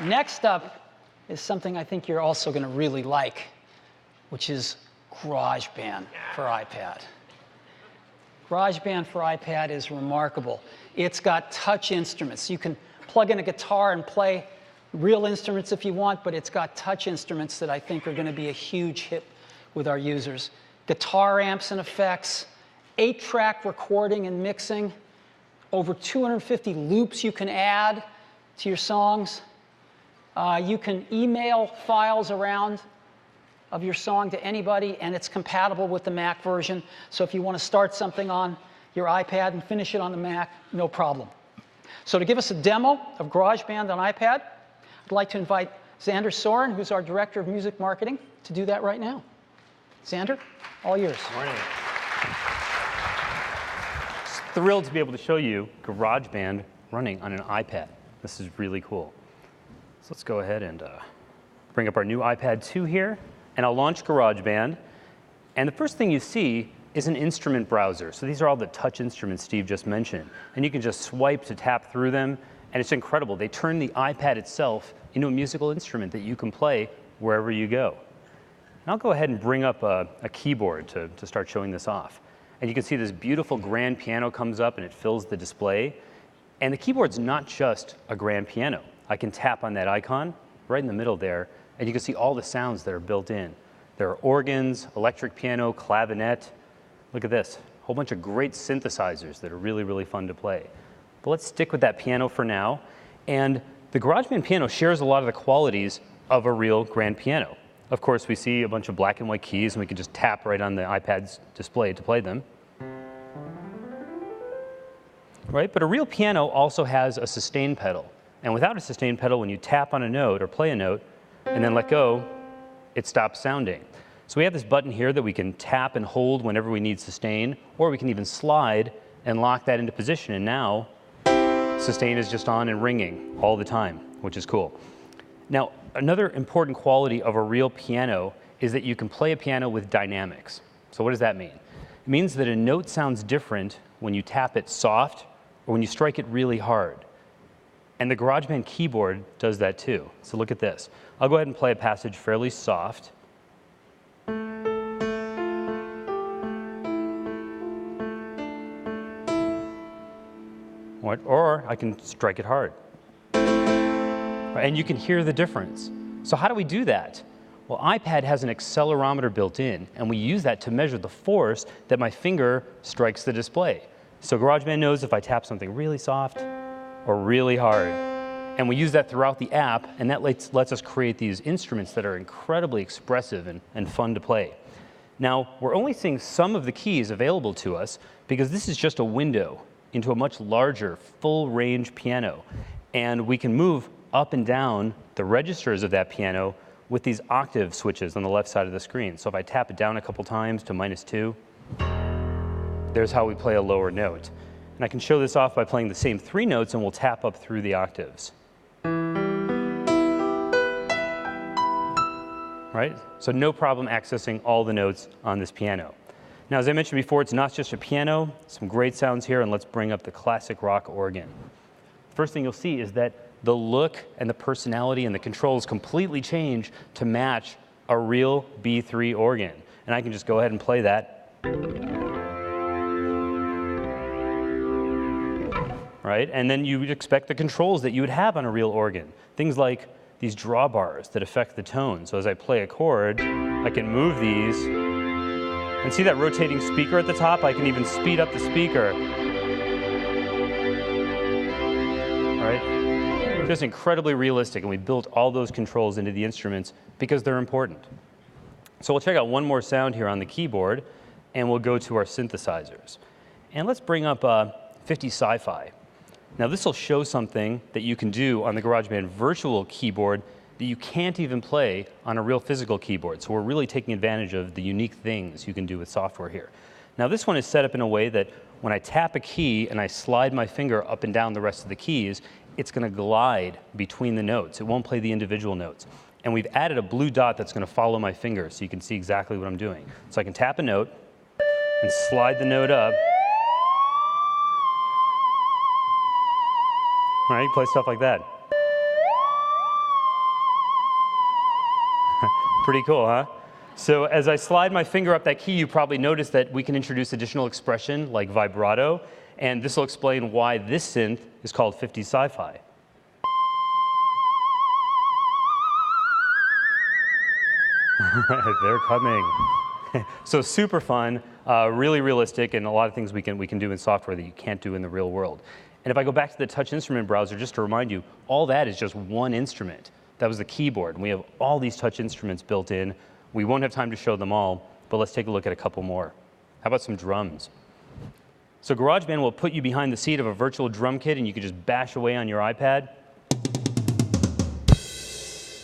Next up is something I think you're also going to really like, which is GarageBand for iPad. GarageBand for iPad is remarkable. It's got touch instruments. You can plug in a guitar and play real instruments if you want, but it's got touch instruments that I think are going to be a huge hit with our users. Guitar amps and effects, 8-track recording and mixing, over 250 loops you can add to your songs. You can email files around of your song to anybody, and it's compatible with the Mac version. So if you want to start something on your iPad and finish it on the Mac, no problem. So to give us a demo of GarageBand on iPad, I'd like to invite Xander Soren, who's our Director of Music Marketing, to do that right now. Xander, all yours. Morning. Just thrilled to be able to show you GarageBand running on an iPad. This is really cool. So let's go ahead and bring up our new iPad2 here, and I'll launch GarageBand. And the first thing you see is an instrument browser. So these are all the touch instruments Steve just mentioned. And you can just swipe to tap through them, and it's incredible. They turn the iPad itself into a musical instrument that you can play wherever you go. And I'll go ahead and bring up a keyboard to start showing this off. And you can see this beautiful grand piano comes up and it fills the display. And the keyboard's not just a grand piano. I can tap on that icon right in the middle there, and you can see all the sounds that are built in. There are organs, electric piano, clavinet. Look at this, a whole bunch of great synthesizers that are really, really fun to play. But let's stick with that piano for now. And the GarageBand piano shares a lot of the qualities of a real grand piano. Of course, we see a bunch of black and white keys, and we can just tap right on the iPad's display to play them. Right? But a real piano also has a sustain pedal. And without a sustain pedal, when you tap on a note or play a note and then let go, it stops sounding. So we have this button here that we can tap and hold whenever we need sustain, or we can even slide and lock that into position. And now sustain is just on and ringing all the time, which is cool. Now, another important quality of a real piano is that you can play a piano with dynamics. So what does that mean? It means that a note sounds different when you tap it soft or when you strike it really hard. And the GarageBand keyboard does that too. So look at this. I'll go ahead and play a passage fairly soft. Or I can strike it hard. And you can hear the difference. So how do we do that? Well, iPad has an accelerometer built in, and we use that to measure the force that my finger strikes the display. So GarageBand knows if I tap something really soft or really hard. And we use that throughout the app, and that lets us create these instruments that are incredibly expressive and fun to play. Now, we're only seeing some of the keys available to us because this is just a window into a much larger, full-range piano. And we can move up and down the registers of that piano with these octave switches on the left side of the screen. So if I tap it down a couple times to -2, there's how we play a lower note. And I can show this off by playing the same 3 notes, and we'll tap up through the octaves. Right? So no problem accessing all the notes on this piano. Now, as I mentioned before, it's not just a piano. Some great sounds here, and let's bring up the classic rock organ. First thing you'll see is that the look and the personality and the controls completely change to match a real B3 organ. And I can just go ahead and play that. Right? And then you would expect the controls that you would have on a real organ. Things like these drawbars that affect the tone. So as I play a chord, I can move these. And see that rotating speaker at the top? I can even speed up the speaker. Right? Just incredibly realistic, and we built all those controls into the instruments because they're important. So we'll check out one more sound here on the keyboard, and we'll go to our synthesizers. And let's bring up 50 Sci-Fi. Now this will show something that you can do on the GarageBand virtual keyboard that you can't even play on a real physical keyboard. So we're really taking advantage of the unique things you can do with software here. Now this one is set up in a way that when I tap a key and I slide my finger up and down the rest of the keys, it's going to glide between the notes. It won't play the individual notes. And we've added a blue dot that's going to follow my finger so you can see exactly what I'm doing. So I can tap a note and slide the note up. All right, you play stuff like that. Pretty cool, huh? So as I slide my finger up that key, you probably notice that we can introduce additional expression like vibrato, and this will explain why this synth is called 50s sci-fi. They're coming. So super fun, really realistic, and a lot of things we can do in software that you can't do in the real world. And if I go back to the touch instrument browser, just to remind you, all that is just one instrument. That was the keyboard, and we have all these touch instruments built in. We won't have time to show them all, but let's take a look at a couple more. How about some drums? So GarageBand will put you behind the seat of a virtual drum kit, and you can just bash away on your iPad,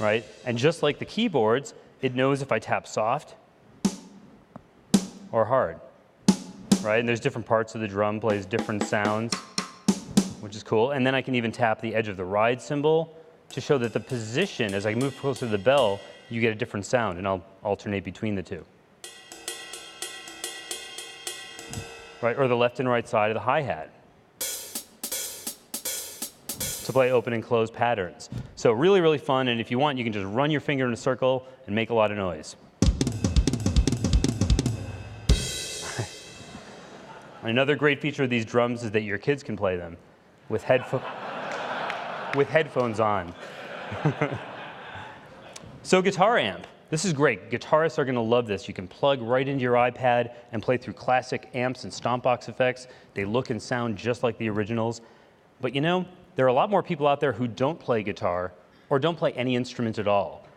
right? And just like the keyboards, it knows if I tap soft or hard, right? And there's different parts of the drum, plays different sounds, which is cool. And then I can even tap the edge of the ride cymbal to show that the position, as I move closer to the bell, you get a different sound, and I'll alternate between the two. Right, or the left and right side of the hi-hat to play open and close patterns. So really, really fun, and if you want, you can just run your finger in a circle and make a lot of noise. Another great feature of these drums is that your kids can play them with headphones on. So guitar amp. This is great. Guitarists are going to love this. You can plug right into your iPad and play through classic amps and stompbox effects. They look and sound just like the originals. But you know, there are a lot more people out there who don't play guitar or don't play any instrument at all.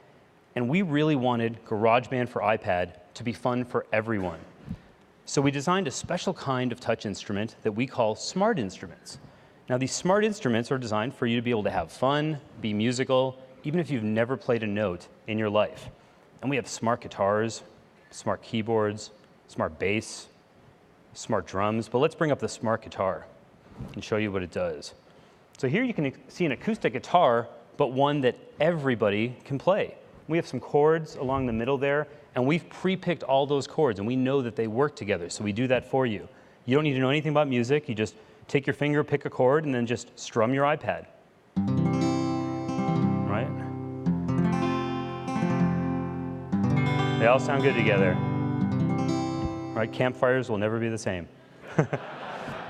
And we really wanted GarageBand for iPad to be fun for everyone. So we designed a special kind of touch instrument that we call smart instruments. Now, these smart instruments are designed for you to be able to have fun, be musical, even if you've never played a note in your life. And we have smart guitars, smart keyboards, smart bass, smart drums. But let's bring up the smart guitar and show you what it does. So here you can see an acoustic guitar, but one that everybody can play. We have some chords along the middle there, and we've pre-picked all those chords, and we know that they work together, so we do that for you. You don't need to know anything about music. You just take your finger, pick a chord, and then just strum your iPad. Right? They all sound good together. Right? Campfires will never be the same.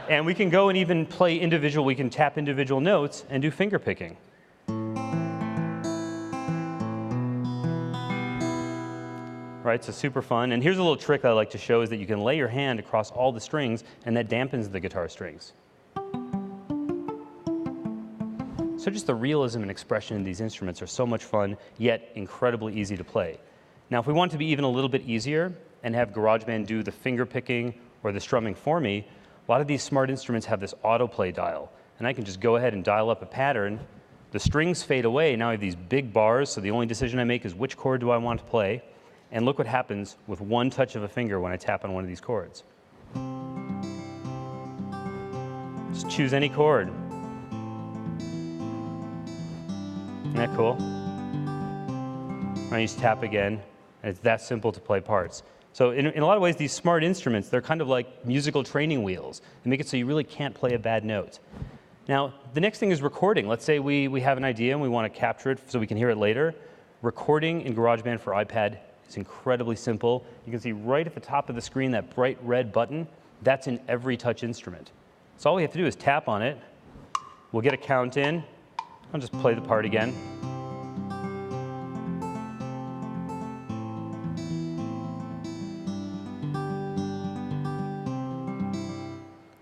And we can go and even play individual, we can tap individual notes and do finger picking. Right, so super fun. And here's a little trick I like to show is that you can lay your hand across all the strings, and that dampens the guitar strings. So just the realism and expression in these instruments are so much fun, yet incredibly easy to play. Now, if we want to be even a little bit easier and have GarageBand do the finger picking or the strumming for me, a lot of these smart instruments have this autoplay dial, and I can just go ahead and dial up a pattern. The strings fade away. Now I have these big bars, so the only decision I make is which chord do I want to play. And look what happens with one touch of a finger when I tap on one of these chords. Just choose any chord. Isn't that cool? I just tap again, and it's that simple to play parts. So in a lot of ways, these smart instruments, they're kind of like musical training wheels. They make it so you really can't play a bad note. Now, the next thing is recording. Let's say we have an idea and we want to capture it so we can hear it later. Recording in GarageBand for iPad is incredibly simple. You can see right at the top of the screen that bright red button. That's in every touch instrument. So all we have to do is tap on it. We'll get a count in. I'll just play the part again.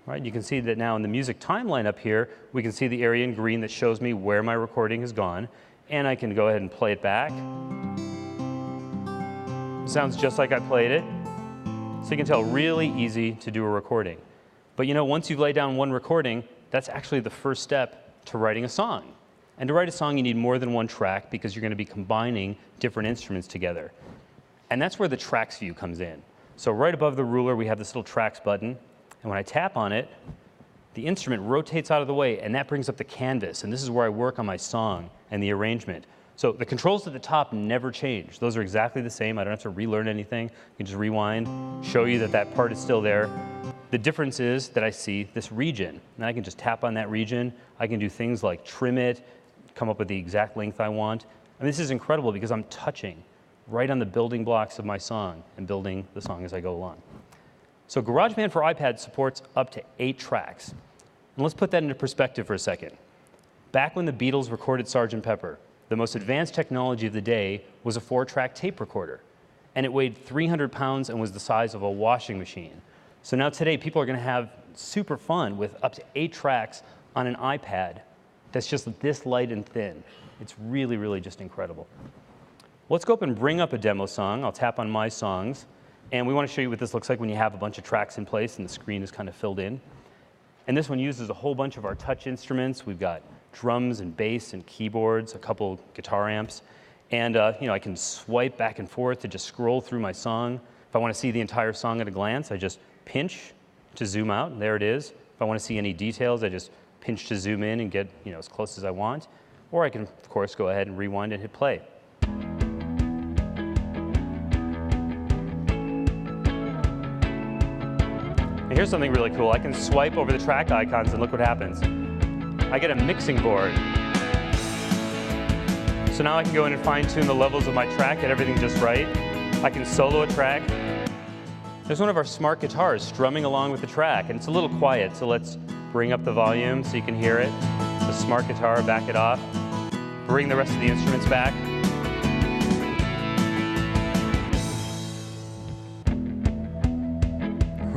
Right, you can see that now in the music timeline up here, we can see the area in green that shows me where my recording has gone. And I can go ahead and play it back. Sounds just like I played it. So you can tell, really easy to do a recording. But you know, once you've laid down one recording, that's actually the first step to writing a song. And to write a song, you need more than one track because you're going to be combining different instruments together. And that's where the tracks view comes in. So right above the ruler, we have this little tracks button. And when I tap on it, the instrument rotates out of the way, and that brings up the canvas. And this is where I work on my song and the arrangement. So the controls at the top never change. Those are exactly the same. I don't have to relearn anything. You can just rewind, show you that that part is still there. The difference is that I see this region, and I can just tap on that region. I can do things like trim it, come up with the exact length I want. I mean, this is incredible because I'm touching right on the building blocks of my song and building the song as I go along. So GarageBand for iPad supports up to 8 tracks. And let's put that into perspective for a second. Back when the Beatles recorded Sgt. Pepper, the most advanced technology of the day was a 4-track tape recorder. And it weighed 300 pounds and was the size of a washing machine. So now today, people are going to have super fun with up to 8 tracks on an iPad that's just this light and thin. It's really, really just incredible. Let's go up and bring up a demo song. I'll tap on My Songs. And we want to show you what this looks like when you have a bunch of tracks in place and the screen is kind of filled in. And this one uses a whole bunch of our touch instruments. We've got drums and bass and keyboards, a couple guitar amps. And I can swipe back and forth to just scroll through my song. If I want to see the entire song at a glance, I just pinch to zoom out, and there it is. If I want to see any details, I just pinch to zoom in and get as close as I want. Or I can, of course, go ahead and rewind and hit play. And here's something really cool. I can swipe over the track icons and look what happens. I get a mixing board. So now I can go in and fine-tune the levels of my track, get everything just right. I can solo a track. There's one of our smart guitars strumming along with the track, and it's a little quiet, so let's bring up the volume so you can hear it. The smart guitar, back it off. Bring the rest of the instruments back.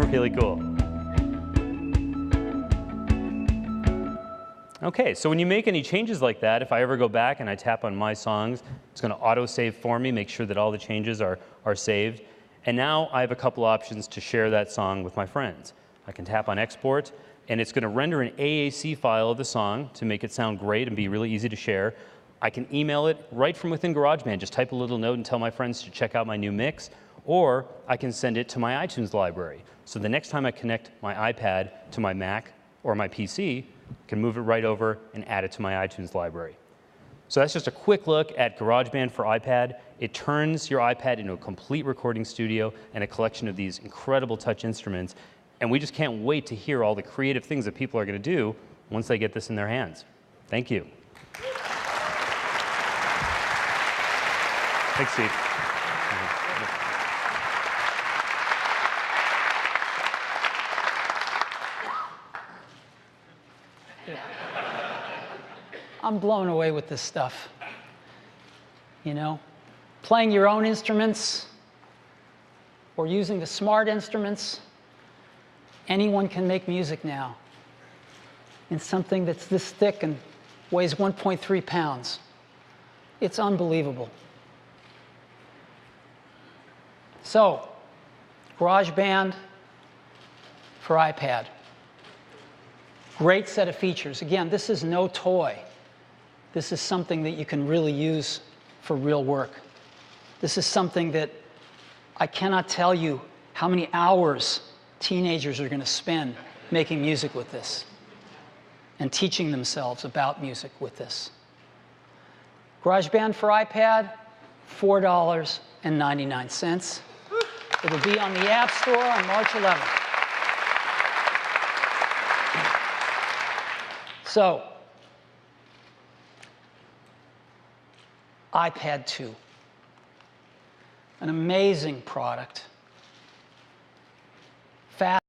Really cool. Okay, so when you make any changes like that, if I ever go back and I tap on My Songs, it's going to auto-save for me, make sure that all the changes are saved. And now I have a couple options to share that song with my friends. I can tap on Export, and it's going to render an AAC file of the song to make it sound great and be really easy to share. I can email it right from within GarageBand, just type a little note and tell my friends to check out my new mix, or I can send it to my iTunes library. So the next time I connect my iPad to my Mac or my PC, I can move it right over and add it to my iTunes library. So that's just a quick look at GarageBand for iPad. It turns your iPad into a complete recording studio and a collection of these incredible touch instruments. And we just can't wait to hear all the creative things that people are going to do once they get this in their hands. Thank you. Thanks, Steve. I'm blown away with this stuff. Playing your own instruments or using the smart instruments, anyone can make music now in something that's this thick and weighs 1.3 pounds. It's unbelievable. So, GarageBand for iPad. Great set of features. Again, this is no toy. This is something that you can really use for real work. This is something that I cannot tell you how many hours teenagers are going to spend making music with this and teaching themselves about music with this. GarageBand for iPad, $4.99. It'll be on the App Store on March 11th. So, iPad2, an amazing product. Fast